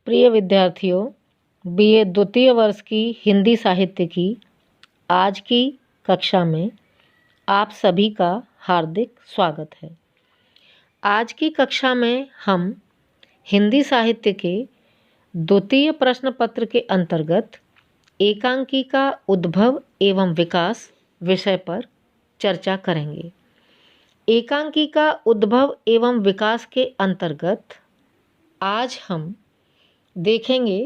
प्रिय विद्यार्थियों, बीए द्वितीय वर्ष की हिंदी साहित्य की आज की कक्षा में आप सभी का हार्दिक स्वागत है। आज की कक्षा में हम हिंदी साहित्य के द्वितीय प्रश्न पत्र के अंतर्गत एकांकी का उद्भव एवं विकास विषय पर चर्चा करेंगे। एकांकी का उद्भव एवं विकास के अंतर्गत आज हम देखेंगे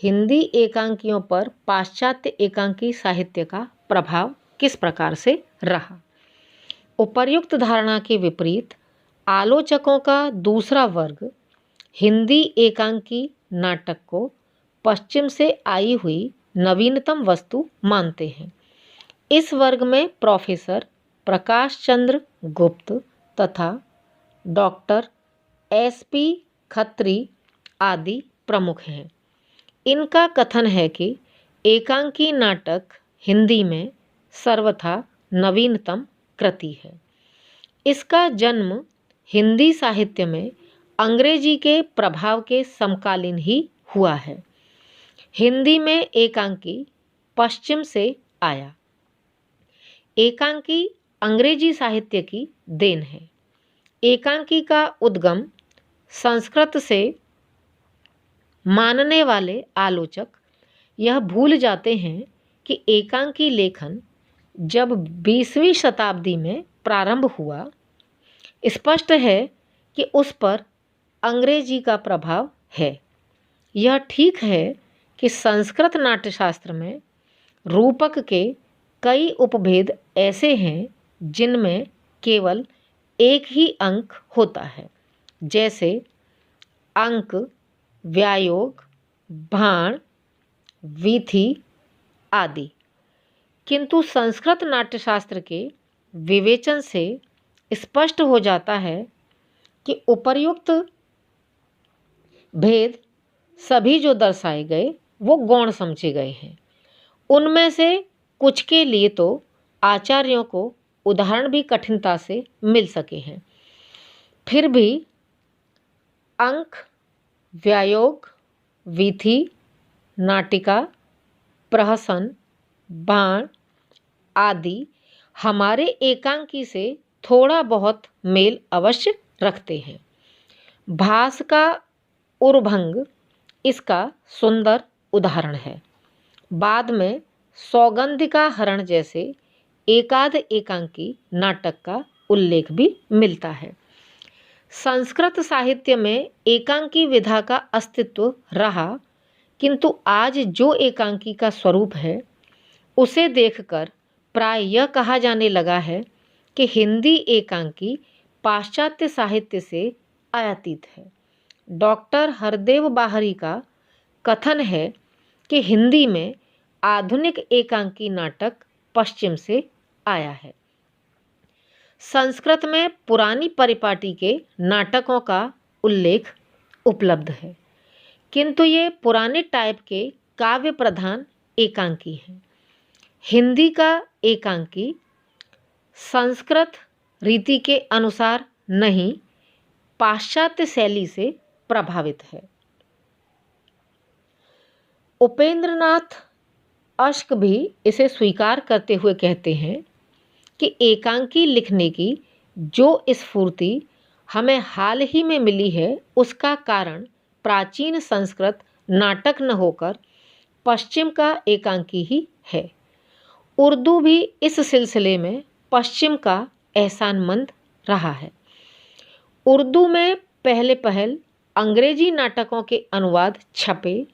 हिंदी एकांकियों पर पाश्चात्य एकांकी साहित्य का प्रभाव किस प्रकार से रहा। उपर्युक्त धारणा के विपरीत आलोचकों का दूसरा वर्ग हिंदी एकांकी नाटक को पश्चिम से आई हुई नवीनतम वस्तु मानते हैं। इस वर्ग में प्रोफेसर प्रकाश चंद्र गुप्त तथा डॉक्टर SP खत्री आदि प्रमुख हैं। इनका कथन है कि एकांकी नाटक हिंदी में सर्वथा नवीनतम कृति है। इसका जन्म हिंदी साहित्य में अंग्रेजी के प्रभाव के समकालीन ही हुआ है। हिंदी में एकांकी पश्चिम से आया। एकांकी अंग्रेजी साहित्य की देन है। एकांकी का उद्गम संस्कृत से मानने वाले आलोचक यह भूल जाते हैं कि एकांकी लेखन जब 20वीं शताब्दी में प्रारंभ हुआ, स्पष्ट है कि उस पर अंग्रेजी का प्रभाव है। यह ठीक है कि संस्कृत नाट्यशास्त्र में रूपक के कई उपभेद ऐसे हैं जिनमें केवल एक ही अंक होता है, जैसे अंक, व्यायोग, भाण, वीथी आदि। किंतु संस्कृत नाट्यशास्त्र के विवेचन से स्पष्ट हो जाता है कि उपर्युक्त भेद सभी जो दर्शाए गए वो गौण समझे गए हैं। उनमें से कुछ के लिए तो आचार्यों को उदाहरण भी कठिनता से मिल सके हैं। फिर भी अंक, व्यायोग, वीथी, नाटिका, प्रहसन, बाण आदि हमारे एकांकी से थोड़ा बहुत मेल अवश्य रखते हैं। भास का उर्भंग इसका सुंदर उदाहरण है। बाद में सौगंधिका हरण जैसे एकाध एकांकी नाटक का उल्लेख भी मिलता है। संस्कृत साहित्य में एकांकी विधा का अस्तित्व रहा, किंतु आज जो एकांकी का स्वरूप है उसे देखकर प्राय यह कहा जाने लगा है कि हिंदी एकांकी पाश्चात्य साहित्य से आयातित है। डॉक्टर हरदेव बाहरी का कथन है कि हिंदी में आधुनिक एकांकी नाटक पश्चिम से आया है। संस्कृत में पुरानी परिपाटी के नाटकों का उल्लेख उपलब्ध है, किंतु ये पुराने टाइप के काव्य प्रधान एकांकी हैं। हिंदी का एकांकी संस्कृत रीति के अनुसार नहीं, पाश्चात्य शैली से प्रभावित है। उपेंद्रनाथ अश्क भी इसे स्वीकार करते हुए कहते हैं कि एकांकी लिखने की जो स्फूर्ति हमें हाल ही में मिली है उसका कारण प्राचीन संस्कृत नाटक न होकर पश्चिम का एकांकी ही है। उर्दू भी इस सिलसिले में पश्चिम का एहसानमंद रहा है। उर्दू में पहले पहल अंग्रेजी नाटकों के अनुवाद छपे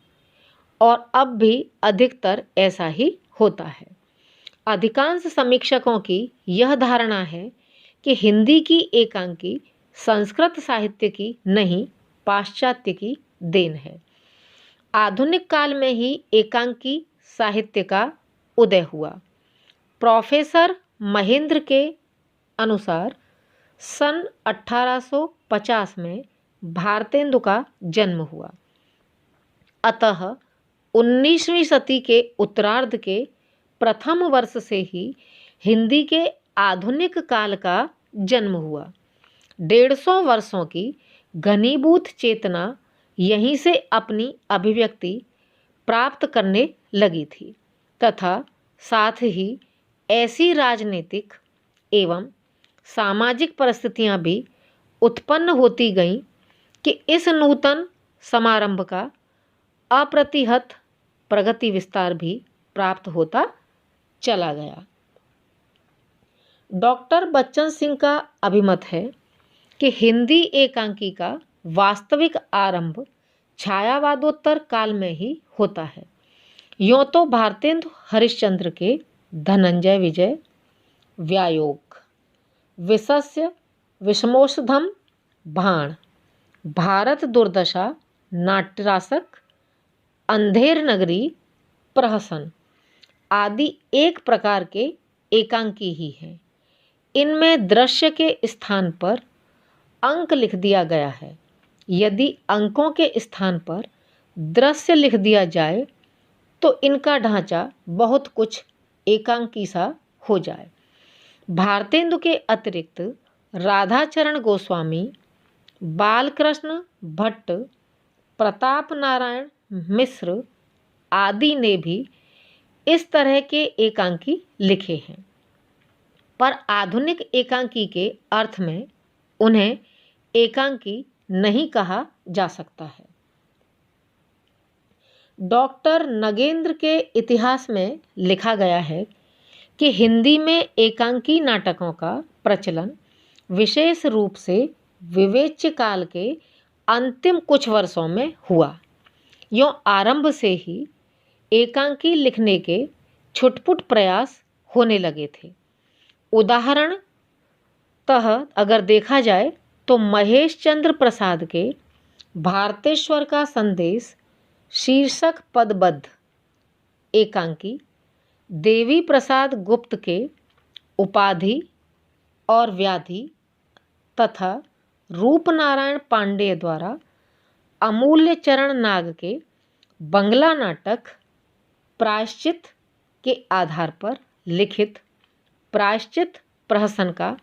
और अब भी अधिकतर ऐसा ही होता है। अधिकांश समीक्षकों की यह धारणा है कि हिंदी की एकांकी संस्कृत साहित्य की नहीं, पाश्चात्य की देन है। आधुनिक काल में ही एकांकी साहित्य का उदय हुआ। प्रोफेसर महेंद्र के अनुसार सन 1850 में भारतेंदु का जन्म हुआ। अतः 19वीं सदी के उत्तरार्ध के प्रथम वर्ष से ही हिंदी के आधुनिक काल का जन्म हुआ। 150 वर्षों की घनीभूत चेतना यहीं से अपनी अभिव्यक्ति प्राप्त करने लगी थी तथा साथ ही ऐसी राजनीतिक एवं सामाजिक परिस्थितियां भी उत्पन्न होती गईं कि इस नूतन समारंभ का अप्रतिहत प्रगति विस्तार भी प्राप्त होता चला गया। डॉक्टर बच्चन सिंह का अभिमत है कि हिंदी एकांकी का वास्तविक आरंभ छायावादोत्तर काल में ही होता है। यों तो भारतेंदु हरिश्चंद्र के धनंजय विजय, व्यायोग, विशस्य विषमोषधम भाण, भारत दुर्दशा, नाट्यरासक, अंधेर नगरी, प्रहसन आदि एक प्रकार के एकांकी ही हैं। इनमें दृश्य के स्थान पर अंक लिख दिया गया है। यदि अंकों के स्थान पर दृश्य लिख दिया जाए तो इनका ढांचा बहुत कुछ एकांकी सा हो जाए। भारतेंदु के अतिरिक्त राधाचरण गोस्वामी, बालकृष्ण भट्ट, प्रताप नारायण मिश्र आदि ने भी इस तरह के एकांकी लिखे हैं, पर आधुनिक एकांकी के अर्थ में उन्हें एकांकी नहीं कहा जा सकता है। डॉक्टर नगेंद्र के इतिहास में लिखा गया है कि हिंदी में एकांकी नाटकों का प्रचलन विशेष रूप से विवेच्य काल के अंतिम कुछ वर्षों में हुआ। यों आरंभ से ही एकांकी लिखने के छुटपुट प्रयास होने लगे थे। उदाहरणतः अगर देखा जाए तो महेश चंद्र प्रसाद के भारतेश्वर का संदेश शीर्षक पदबद्ध एकांकी, देवी प्रसाद गुप्त के उपाधि और व्याधि तथा रूपनारायण पांडेय द्वारा अमूल्य चरण नाग के बंगला नाटक प्रायश्चित के आधार पर लिखित प्रायश्चित प्रहसन का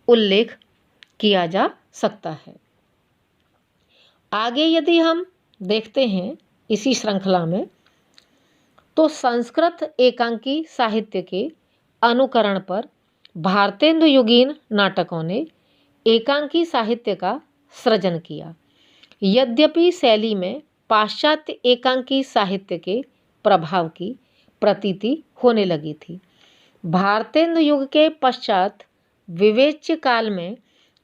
उल्लेख किया जा सकता है। आगे यदि हम देखते हैं इसी श्रृंखला में, तो संस्कृत एकांकी साहित्य के अनुकरण पर भारतेंदु युगीन नाटकों ने एकांकी साहित्य का सृजन किया। यद्यपि शैली में पाश्चात्य एकांकी साहित्य के प्रभाव की प्रतीति होने लगी थी। भारतेंदु युग के पश्चात विवेच्य काल में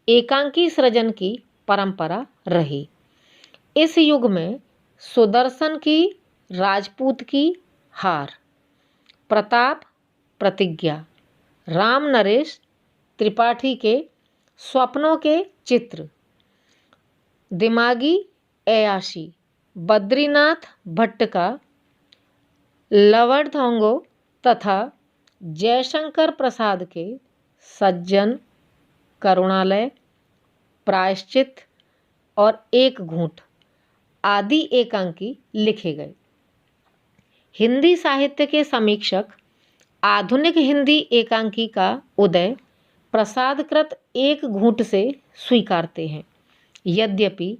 एकांकी सृजन की परंपरा रही। इस युग में सुदर्शन की राजपूत की हार, प्रताप प्रतिज्ञा, राम नरेश त्रिपाठी के स्वप्नों के चित्र, दिमागी ऐयाशी, बद्रीनाथ भट्ट का लवणथोंगो तथा जयशंकर प्रसाद के सज्जन, करुणालय, प्रायश्चित और एक घूंट आदि एकांकी लिखे गए। हिंदी साहित्य के समीक्षक आधुनिक हिंदी एकांकी का उदय प्रसादकृत एक घूंट से स्वीकारते हैं। यद्यपि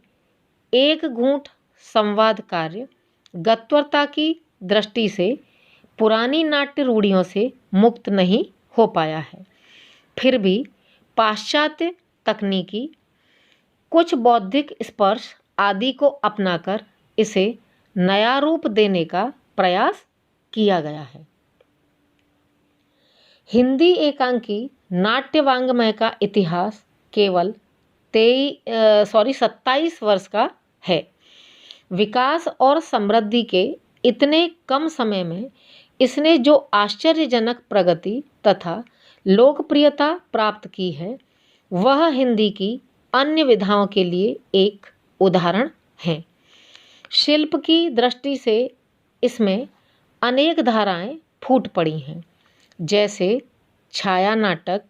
एक घूंट संवाद कार्य गत्वरता की दृष्टि से पुरानी नाट्य रूढ़ियों से मुक्त नहीं हो पाया है, फिर भी पाश्चात्य तकनीकी कुछ बौद्धिक स्पर्श आदि को अपनाकर इसे नया रूप देने का प्रयास किया गया है। हिंदी एकांकी नाट्य वाङ्मय का इतिहास केवल 27 वर्ष का है। विकास और समृद्धि के इतने कम समय में इसने जो आश्चर्यजनक प्रगति तथा लोकप्रियता प्राप्त की है, वह हिंदी की अन्य विधाओं के लिए एक उदाहरण है। शिल्प की दृष्टि से इसमें अनेक धाराएं फूट पड़ी हैं, जैसे छाया नाटक,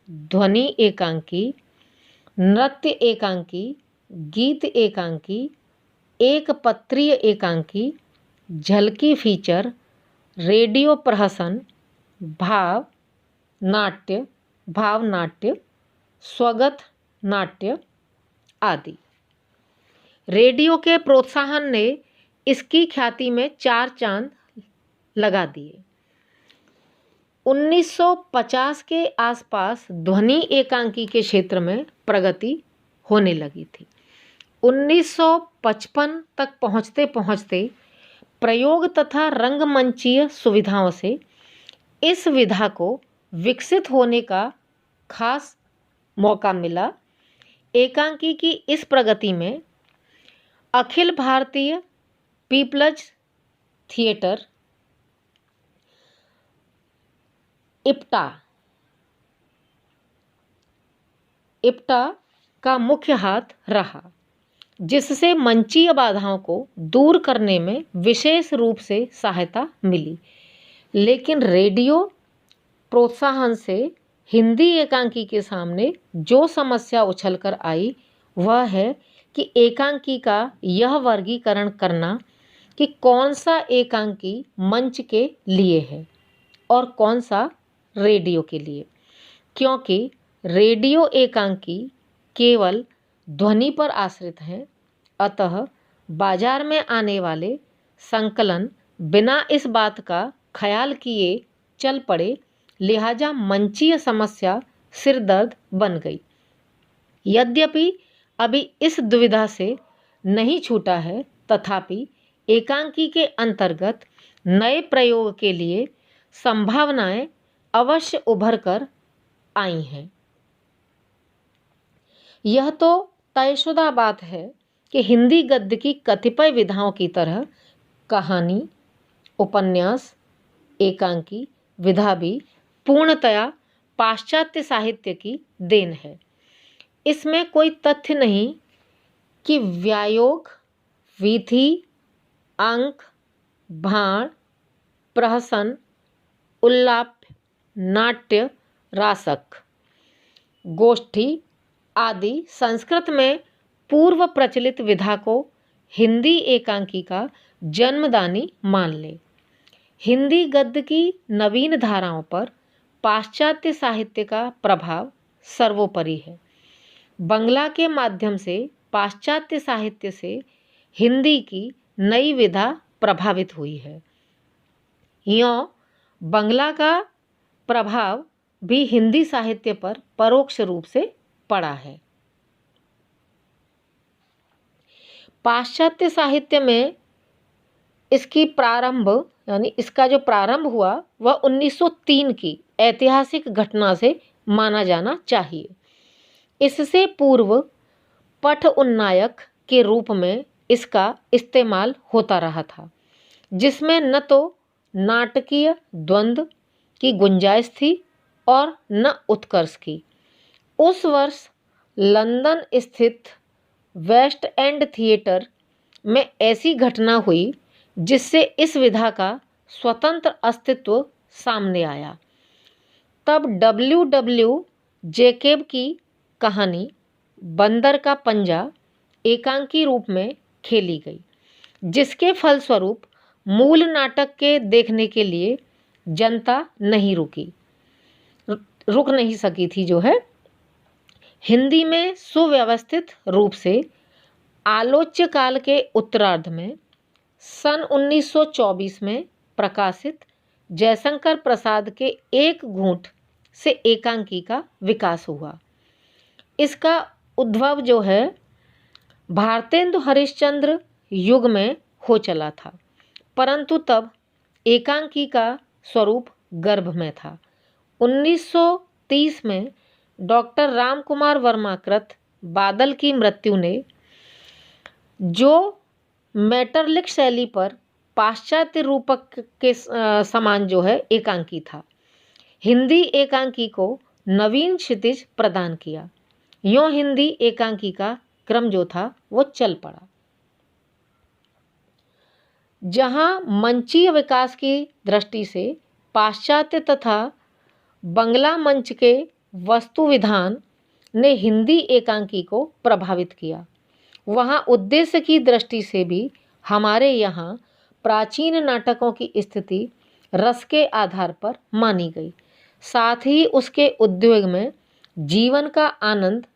ध्वनि एकांकी, नृत्य एकांकी, गीत एकांकी, एक पत्रीय एकांकी, झलकी फीचर, रेडियो प्रहसन, भावनाट्य, स्वगत नाट्य आदि। रेडियो के प्रोत्साहन ने इसकी ख्याति में 4 चांद लगा दिए। 1950 के आसपास ध्वनि एकांकी के क्षेत्र में प्रगति होने लगी थी। 1955 तक पहुँचते पहुँचते प्रयोग तथा रंगमंचीय सुविधाओं से इस विधा को विकसित होने का खास मौका मिला। एकांकी की इस प्रगति में अखिल भारतीय पीपल्स थिएटर इप्टा का मुख्य हाथ रहा, जिससे मंचीय बाधाओं को दूर करने में विशेष रूप से सहायता मिली। लेकिन रेडियो प्रोत्साहन से हिंदी एकांकी के सामने जो समस्या उछल कर आई वह है कि एकांकी का यह वर्गीकरण करना कि कौन सा एकांकी मंच के लिए है और कौन सा रेडियो के लिए, क्योंकि रेडियो एकांकी केवल ध्वनि पर आश्रित हैं। अतः बाजार में आने वाले संकलन बिना इस बात का ख्याल किए चल पड़े, लिहाजा मंचीय समस्या सिरदर्द बन गई। यद्यपि अभी इस दुविधा से नहीं छूटा है, तथापि एकांकी के अंतर्गत नए प्रयोग के लिए संभावनाएं अवश्य उभर कर आई हैं। यह तो तयशुदा बात है कि हिंदी गद्य की कतिपय विधाओं की तरह कहानी, उपन्यास, एकांकी विधा भी पूर्णतया पाश्चात्य साहित्य की देन है। इसमें कोई तथ्य नहीं कि व्यायोग, वीथी, अंक, भाण, प्रहसन, उल्लाप, नाट्य, रासक, गोष्ठी आदि संस्कृत में पूर्व प्रचलित विधा को हिंदी एकांकी का जन्मदानी मान ले। हिंदी गद्य की नवीन धाराओं पर पाश्चात्य साहित्य का प्रभाव सर्वोपरि है। बंगला के माध्यम से पाश्चात्य साहित्य से हिंदी की नई विधा प्रभावित हुई है। यों बंगला का प्रभाव भी हिंदी साहित्य पर परोक्ष रूप से पड़ा है। पाश्चात्य साहित्य में इसकी प्रारंभ यानी इसका जो प्रारंभ हुआ वह 1903 की ऐतिहासिक घटना से माना जाना चाहिए। इससे पूर्व पठ उन्नायक के रूप में इसका इस्तेमाल होता रहा था, जिसमें न तो नाटकीय द्वंद्व की गुंजाइश थी और न उत्कर्ष की। उस वर्ष लंदन स्थित वेस्ट एंड थिएटर में ऐसी घटना हुई जिससे इस विधा का स्वतंत्र अस्तित्व सामने आया। तब W. जेकेब की कहानी बंदर का पंजा एकांकी रूप में खेली गई, जिसके फलस्वरूप मूल नाटक के देखने के लिए जनता रुक नहीं सकी थी। जो है हिंदी में सुव्यवस्थित रूप से आलोच्य काल के उत्तरार्ध में सन 1924 में प्रकाशित जयशंकर प्रसाद के एक घूंट से एकांकी का विकास हुआ। इसका उद्भव जो है भारतेंदु हरिश्चंद्र युग में हो चला था, परंतु तब एकांकी का स्वरूप गर्भ में था। 1930 में डॉक्टर रामकुमार वर्मा कृत बादल की मृत्यु ने जो मेटरलिक शैली पर पाश्चात्य रूपक के समान जो है एकांकी था, हिंदी एकांकी को नवीन क्षितिज प्रदान किया। यों हिंदी एकांकी का क्रम जो था वो चल पड़ा। जहां मंचीय विकास की दृष्टि से पाश्चात्य तथा बंगला मंच के वस्तु विधान ने हिंदी एकांकी को प्रभावित किया, वहां उद्देश्य की दृष्टि से भी हमारे यहाँ प्राचीन नाटकों की स्थिति रस के आधार पर मानी गई। साथ ही उसके उद्योग में जीवन का आनंद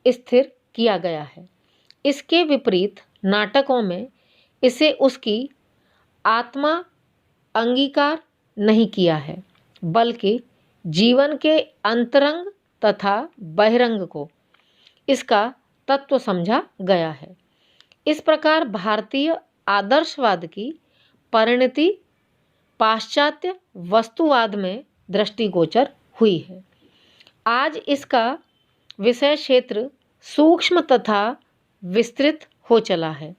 स्थिर किया गया है। इसके विपरीत नाटकों में इसे उसकी आत्मा अंगीकार नहीं किया है, बल्कि जीवन के अंतरंग तथा बहिरंग को इसका तत्व समझा गया है। इस प्रकार भारतीय आदर्शवाद की परिणति पाश्चात्य वस्तुवाद में दृष्टिगोचर हुई है। आज इसका विषय क्षेत्र सूक्ष्म तथा विस्तृत हो चला है।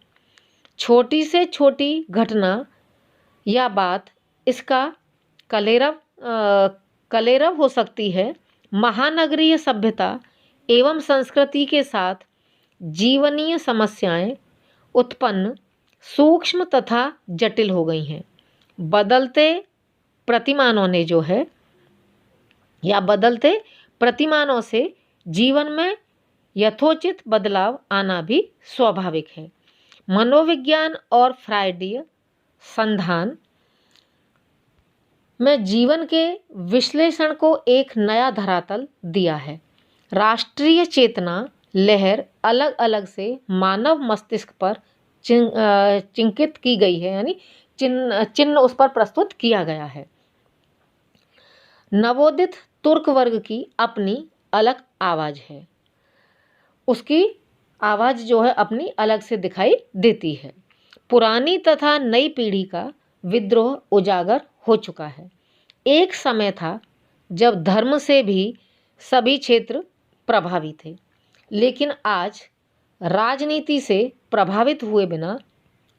छोटी से छोटी घटना या बात इसका कलेरव हो सकती है। महानगरीय सभ्यता एवं संस्कृति के साथ जीवनीय समस्याएं उत्पन्न सूक्ष्म तथा जटिल हो गई हैं। बदलते प्रतिमानों ने जो है या बदलते प्रतिमानों से जीवन में यथोचित बदलाव आना भी स्वाभाविक है। मनोविज्ञान और फ्रायडीय संधान में जीवन के विश्लेषण को एक नया धरातल दिया है। राष्ट्रीय चेतना लहर अलग अलग से मानव मस्तिष्क पर चिंकित की गई है, यानी चिन्ह उस पर प्रस्तुत किया गया है। नवोदित तुर्क वर्ग की अपनी अलग आवाज़ है, उसकी आवाज़ जो है अपनी अलग से दिखाई देती है। पुरानी तथा नई पीढ़ी का विद्रोह उजागर हो चुका है। एक समय था जब धर्म से भी सभी क्षेत्र प्रभावी थे, लेकिन आज राजनीति से प्रभावित हुए बिना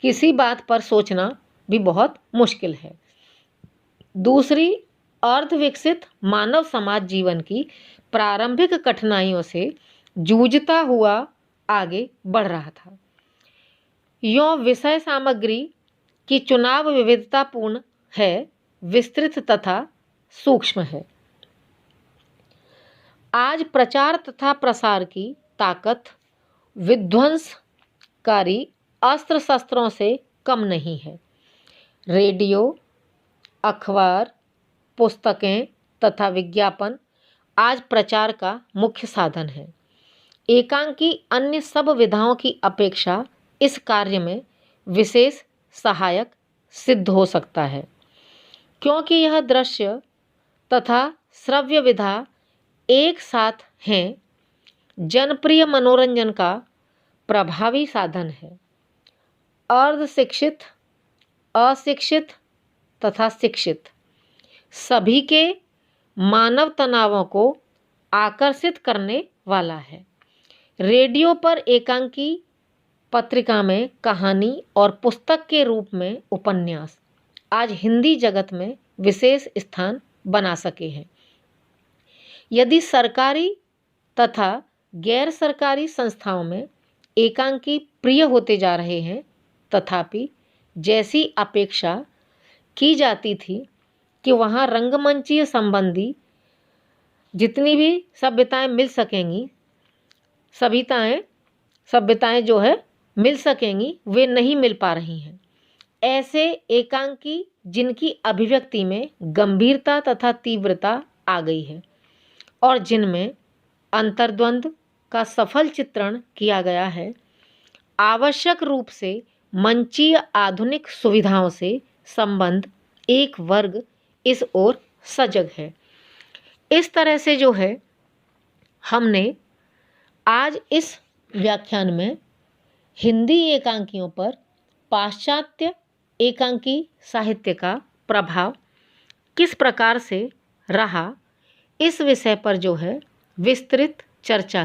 किसी बात पर सोचना भी बहुत मुश्किल है। दूसरी, अर्धविकसित मानव समाज जीवन की प्रारंभिक कठिनाइयों से जूझता हुआ आगे बढ़ रहा था। यों विषय सामग्री की चुनाव विविधतापूर्ण है, विस्तृत तथा सूक्ष्म है। आज प्रचार तथा प्रसार की ताकत विध्वंसकारी अस्त्र शस्त्रों से कम नहीं है। रेडियो, अखबार, पुस्तकें तथा विज्ञापन आज प्रचार का मुख्य साधन है। एकांकी अन्य सब विधाओं की अपेक्षा इस कार्य में विशेष सहायक सिद्ध हो सकता है, क्योंकि यह दृश्य तथा श्रव्य विधा एक साथ हैं। जनप्रिय मनोरंजन का प्रभावी साधन है। अर्धशिक्षित, अशिक्षित तथा शिक्षित सभी के मानव तनावों को आकर्षित करने वाला है। रेडियो पर एकांकी, पत्रिका में कहानी और पुस्तक के रूप में उपन्यास आज हिंदी जगत में विशेष स्थान बना सके हैं। यदि सरकारी तथा गैर सरकारी संस्थाओं में एकांकी प्रिय होते जा रहे हैं, तथापि जैसी अपेक्षा की जाती थी कि वहाँ रंगमंचीय संबंधी जितनी भी सभ्यताएं मिल सकेंगी, सभ्यताएं जो है मिल सकेंगी, वे नहीं मिल पा रही हैं। ऐसे एकांकी जिनकी अभिव्यक्ति में गंभीरता तथा तीव्रता आ गई है और जिनमें अंतर्द्वंद का सफल चित्रण किया गया है, आवश्यक रूप से मंचीय आधुनिक सुविधाओं से संबंध एक वर्ग इस ओर सजग है। इस तरह से जो है हमने आज इस व्याख्यान में हिंदी एकांकियों पर पाश्चात्य एकांकी साहित्य का प्रभाव किस प्रकार से रहा, इस विषय पर जो है विस्तृत चर्चा